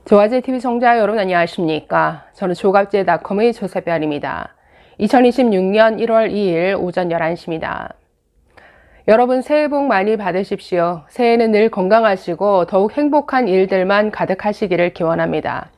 조가제TV 시청자 여러분 안녕하십니까? 저는 조갑제닷컴의 조세별입니다. 2026년 1월 2일 오전 11시입니다. 여러분 새해 복 많이 받으십시오. 새해는 늘 건강하시고 더욱 행복한 일들만 가득하시기를 기원합니다.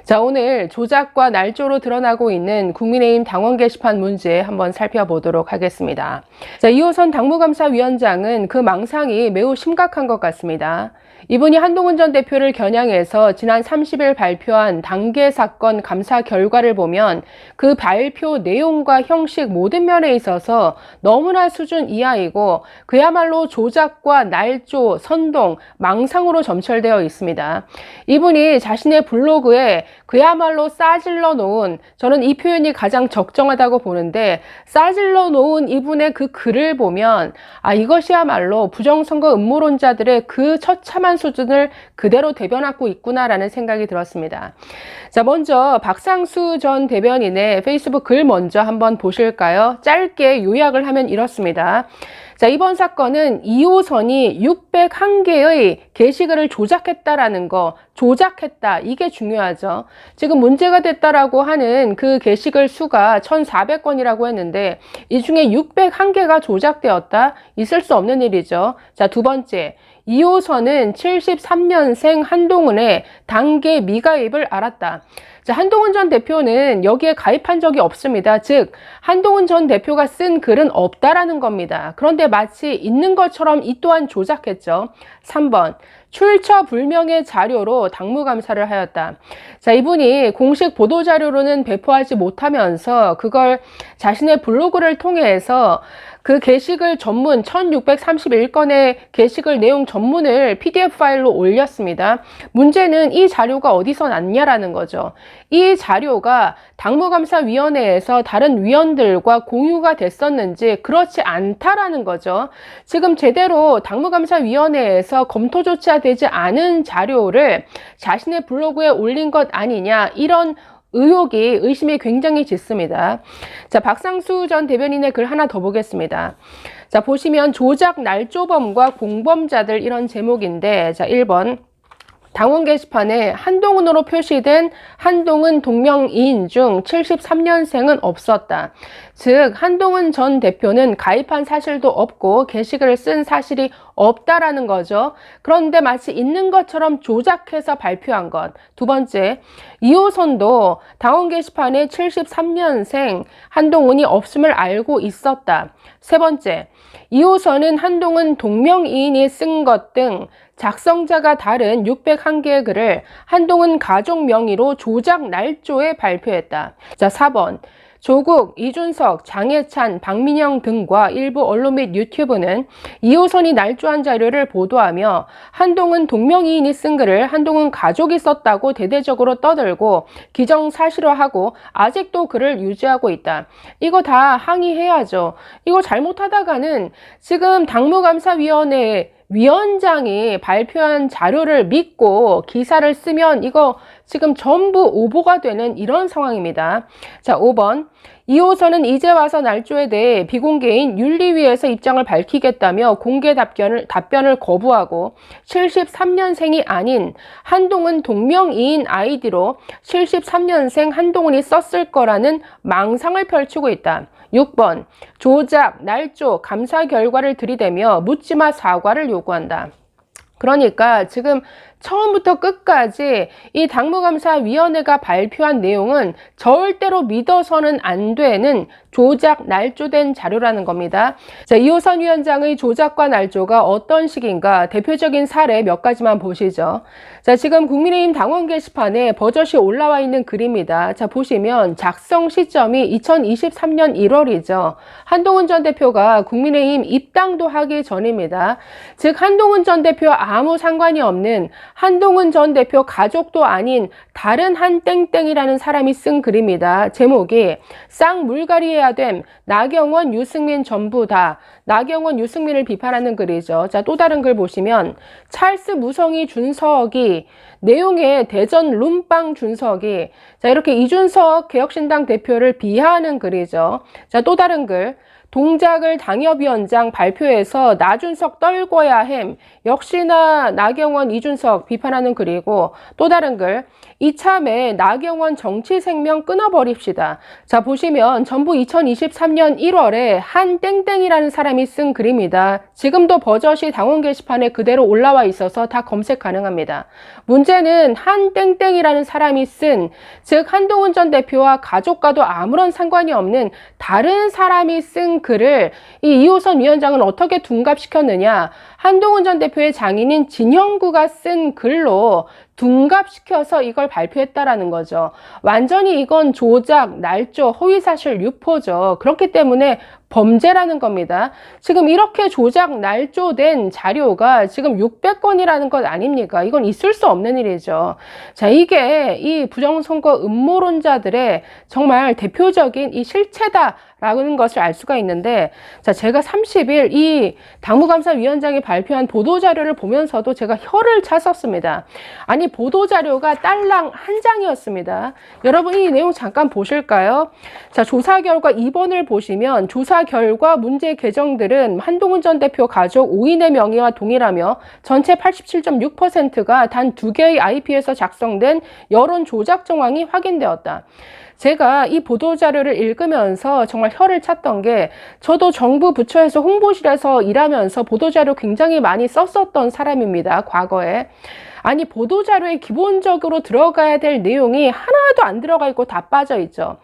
자, 오늘 조작과 날조로 드러나고 있는 국민의힘 당원 게시판 문제 한번 살펴보도록 하겠습니다. 자, 이호선 당무감사위원장은 그 망상이 매우 심각한 것 같습니다. 이분이 한동훈 전 대표를 겨냥해서 지난 30일 발표한 당계 사건 감사 결과를 보면 그 발표 내용과 형식 모든 면에 있어서 너무나 수준 이하이고 그야말로 조작과 날조, 선동, 망상으로 점철되어 있습니다. 이분이 자신의 블로그에 그야말로 싸질러 놓은, 저는 이 표현이 가장 적정하다고 보는데, 싸질러 놓은 이분의 그 글을 보면 이것이야말로 부정선거 음모론자들의 그 처참한 수준을 그대로 대변하고 있구나라는 생각이 들었습니다. 자, 먼저 박상수 전 대변인의 페이스북 글 먼저 한번 보실까요? 짧게 요약을 하면 이렇습니다. 자, 이번 사건은 2호선이 601개의 게시글을 조작했다라는 거, 조작했다, 이게 중요하죠. 지금 문제가 됐다라고 하는 그 게시글 수가 1,400건이라고 했는데 이 중에 601개가 조작되었다? 있을 수 없는 일이죠. 자, 두 번째, 2호선은 73년생 한동훈의 당계 미가입을 알았다. 자, 한동훈 전 대표는 여기에 가입한 적이 없습니다. 즉, 한동훈 전 대표가 쓴 글은 없다라는 겁니다. 그런데 마치 있는 것처럼 이 또한 조작했죠. 3번, 출처 불명의 자료로 당무감사를 하였다. 자, 이분이 공식 보도자료로는 배포하지 못하면서 그걸 자신의 블로그를 통해서 그 게시글 전문 1631건의 게시글 내용 전문을 PDF 파일로 올렸습니다. 문제는 이 자료가 어디서 났냐라는 거죠. 이 자료가 당무감사위원회에서 다른 위원들과 공유가 됐었는지 그렇지 않다라는 거죠. 지금 제대로 당무감사위원회에서 검토조차 되지 않은 자료를 자신의 블로그에 올린 것 아니냐, 이런 의심이 굉장히 짙습니다. 자, 박상수 전 대변인의 글 하나 더 보겠습니다. 자, 보시면 조작 날조범과 공범자들, 이런 제목인데, 자, 1번. 당원 게시판에 한동훈으로 표시된 한동훈 동명이인 중 73년생은 없었다. 즉, 한동훈 전 대표는 가입한 사실도 없고 게시글을 쓴 사실이 없다라는 거죠. 그런데 마치 있는 것처럼 조작해서 발표한 것. 두 번째, 2호선도 당원 게시판에 73년생 한동훈이 없음을 알고 있었다. 세 번째, 2호선은 한동훈 동명이인이 쓴 것 등 작성자가 다른 601개의 글을 한동훈 가족 명의로 조작 날조에 발표했다. 자, 4번. 조국, 이준석, 장해찬, 박민영 등과 일부 언론 및 유튜브는 2호선이 날조한 자료를 보도하며 한동훈 동명이인이 쓴 글을 한동훈 가족이 썼다고 대대적으로 떠들고 기정사실화하고 아직도 글을 유지하고 있다. 이거 다 항의해야죠. 이거 잘못하다가는 지금 당무감사위원회 위원장이 발표한 자료를 믿고 기사를 쓰면 이거 지금 전부 오보가 되는 이런 상황입니다. 자, 5번. 2호선은 이제 와서 날조에 대해 비공개인 윤리위에서 입장을 밝히겠다며 공개 답변을 거부하고 73년생이 아닌 한동훈 동명이인 아이디로 73년생 한동훈이 썼을 거라는 망상을 펼치고 있다. 6번. 조작, 날조, 감사 결과를 들이대며 묻지마 사과를 요구한다. 그러니까 지금 처음부터 끝까지 이 당무감사위원회가 발표한 내용은 절대로 믿어서는 안 되는 조작, 날조된 자료라는 겁니다. 자, 이호선 위원장의 조작과 날조가 어떤 식인가 대표적인 사례 몇 가지만 보시죠. 자, 지금 국민의힘 당원 게시판에 버젓이 올라와 있는 글입니다. 자, 보시면 작성 시점이 2023년 1월이죠. 한동훈 전 대표가 국민의힘 입당도 하기 전입니다. 즉, 한동훈 전 대표와 아무 상관이 없는 한동훈 전 대표 가족도 아닌 다른 한 땡땡이라는 사람이 쓴 글입니다. 제목이 쌍물갈이해야 됨, 나경원, 유승민 전부 다. 나경원, 유승민을 비판하는 글이죠. 자, 또 다른 글 보시면 찰스 무성이 준석이, 내용에 대전 룸빵 준석이, 자, 이렇게 이준석 개혁신당 대표를 비하하는 글이죠. 자, 또 다른 글, 동작을 당협위원장 발표에서 나준석 떨궈야 햄, 역시나 나경원, 이준석 비판하는 글이고, 또 다른 글, 이참에 나경원 정치 생명 끊어버립시다. 자, 보시면 전부 2023년 1월에 한 땡땡이라는 사람이 쓴 글입니다. 지금도 버젓이 당원 게시판에 그대로 올라와 있어서 다 검색 가능합니다. 문제는 한 땡땡이라는 사람이 쓴, 즉 한동훈 전 대표와 가족과도 아무런 상관이 없는 다른 사람이 쓴 글을 이 이호선 위원장은 어떻게 둔갑시켰느냐. 한동훈 전 대표의 장인인 진형구가 쓴 글로 둔갑시켜서 이걸 발표했다라는 거죠. 완전히 이건 조작, 날조, 허위사실 유포죠. 그렇기 때문에 범죄라는 겁니다. 지금 이렇게 조작, 날조된 자료가 지금 600건이라는 것 아닙니까? 이건 있을 수 없는 일이죠. 자, 이게 이 부정선거 음모론자들의 정말 대표적인 이 실체다라는 것을 알 수가 있는데, 자, 제가 30일 이 당무감사위원장이 발표한 보도자료를 보면서도 제가 혀를 찼었습니다. 아니, 보도자료가 딸랑 한 장이었습니다. 여러분 이 내용 잠깐 보실까요? 자, 조사 결과 2번을 보시면 조사 결과 문제 계정들은 한동훈 전 대표 가족 5인의 명의와 동일하며 전체 87.6%가 단 2개의 IP에서 작성된 여론 조작 정황이 확인되었다. 제가 이 보도자료를 읽으면서 정말 혀를 찼던 게, 저도 정부 부처에서 홍보실에서 일하면서 보도자료 굉장히 많이 썼었던 사람입니다, 과거에. 아니, 보도자료에 기본적으로 들어가야 될 내용이 하나도 안 들어가 있고 다 빠져 있죠.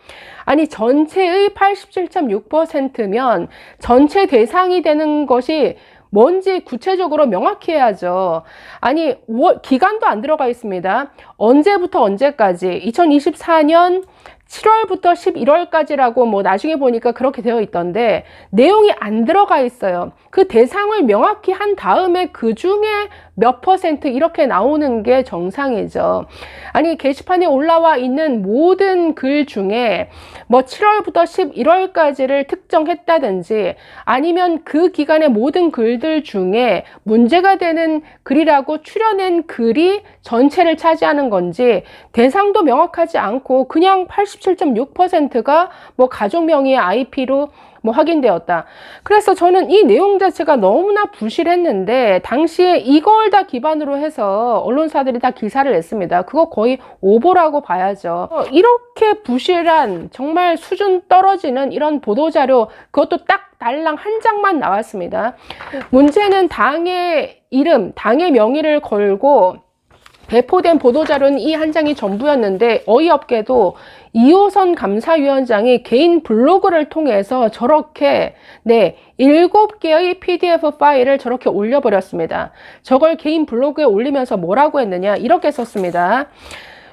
아니, 전체의 87.6%면 전체 대상이 되는 것이 뭔지 구체적으로 명확히 해야죠. 아니, 기간도 안 들어가 있습니다. 언제부터 언제까지? 2024년 7월부터 11월까지라고 뭐 나중에 보니까 그렇게 되어 있던데 내용이 안 들어가 있어요. 그 대상을 명확히 한 다음에 그 중에 몇 퍼센트 이렇게 나오는 게 정상이죠. 아니, 게시판에 올라와 있는 모든 글 중에 뭐 7월부터 11월까지를 특정했다든지 아니면 그 기간의 모든 글들 중에 문제가 되는 글이라고 추려낸 글이 전체를 차지하는 건지 대상도 명확하지 않고 그냥 87.6%가 뭐 가족 명의의 IP로 뭐 확인되었다. 그래서 저는 이 내용 자체가 너무나 부실했는데 당시에 이걸 다 기반으로 해서 언론사들이 다 기사를 냈습니다. 그거 거의 오보라고 봐야죠. 이렇게 부실한 정말 수준 떨어지는 이런 보도자료, 그것도 딱 달랑 한 장만 나왔습니다. 문제는 당의 이름, 당의 명의를 걸고 배포된 보도자료는 이 한 장이 전부였는데 어이없게도 이호선 감사위원장이 개인 블로그를 통해서 저렇게 7개의 PDF 파일을 저렇게 올려버렸습니다. 저걸 개인 블로그에 올리면서 뭐라고 했느냐, 이렇게 썼습니다.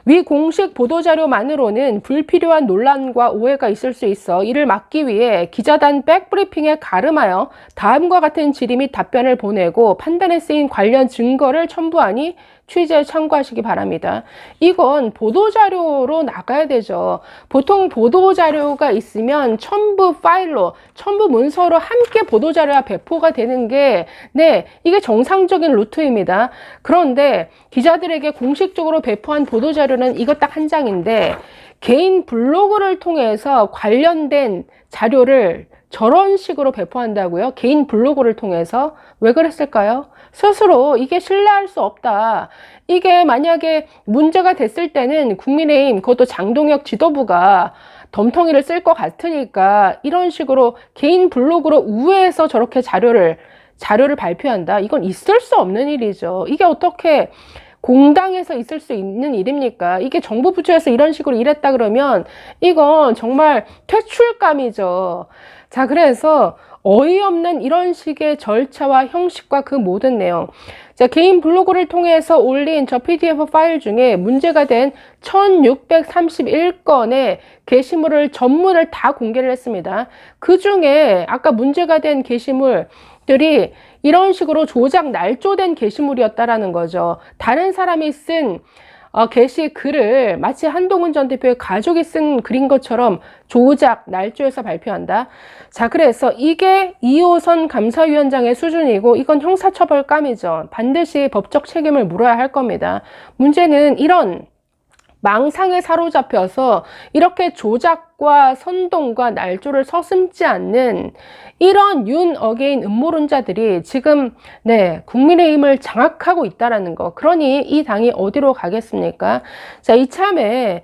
위 공식 보도자료만으로는 불필요한 논란과 오해가 있을 수 있어 이를 막기 위해 기자단 백브리핑에 가름하여 다음과 같은 질의 및 답변을 보내고 판단에 쓰인 관련 증거를 첨부하니 취재에 참고하시기 바랍니다. 이건 보도자료로 나가야 되죠. 보통 보도자료가 있으면 첨부 파일로, 첨부 문서로 함께 보도자료가 배포가 되는 게 이게 정상적인 루트입니다. 그런데 기자들에게 공식적으로 배포한 보도자료는 이거 딱 한 장인데 개인 블로그를 통해서 관련된 자료를 저런 식으로 배포한다고요? 개인 블로그를 통해서? 왜 그랬을까요? 스스로 이게 신뢰할 수 없다. 이게 만약에 문제가 됐을 때는 국민의힘, 그것도 장동혁 지도부가 덤텅이를 쓸 것 같으니까 이런 식으로 개인 블로그로 우회해서 저렇게 자료를 발표한다. 이건 있을 수 없는 일이죠. 이게 어떻게 공당에서 있을 수 있는 일입니까? 이게 정부 부처에서 이런 식으로 일했다 그러면 이건 정말 퇴출감이죠. 자, 그래서 어이없는 이런 식의 절차와 형식과 그 모든 내용. 자, 개인 블로그를 통해서 올린 저 PDF 파일 중에 문제가 된 1631건의 게시물을 전문을 다 공개를 했습니다. 그 중에 아까 문제가 된 게시물들이 이런 식으로 조작 날조된 게시물이었다라는 거죠. 다른 사람이 쓴 게시글을 마치 한동훈 전 대표의 가족이 쓴 글인 것처럼 조작, 날조해서 발표한다. 자, 그래서 이게 이호선 감사위원장의 수준이고 이건 형사처벌감이죠. 반드시 법적 책임을 물어야 할 겁니다. 문제는 이런 망상에 사로잡혀서 이렇게 조작과 압박과 선동과 날조를 서슴지 않는 이런 윤 어게인 음모론자들이 지금 국민의힘을 장악하고 있다라는 거. 그러니 이 당이 어디로 가겠습니까? 자, 이참에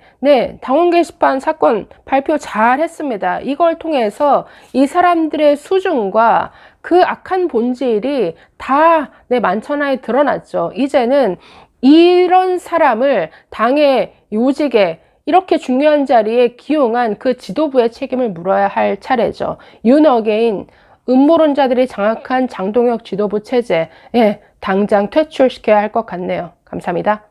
당원 게시판 사건 발표 잘 했습니다. 이걸 통해서 이 사람들의 수준과 그 악한 본질이 다 만천하에 드러났죠. 이제는 이런 사람을 당의 요직에 이렇게 중요한 자리에 기용한 그 지도부의 책임을 물어야 할 차례죠. 윤 어게인 음모론자들이 장악한 장동혁 지도부 체제, 당장 퇴출시켜야 할 것 같네요. 감사합니다.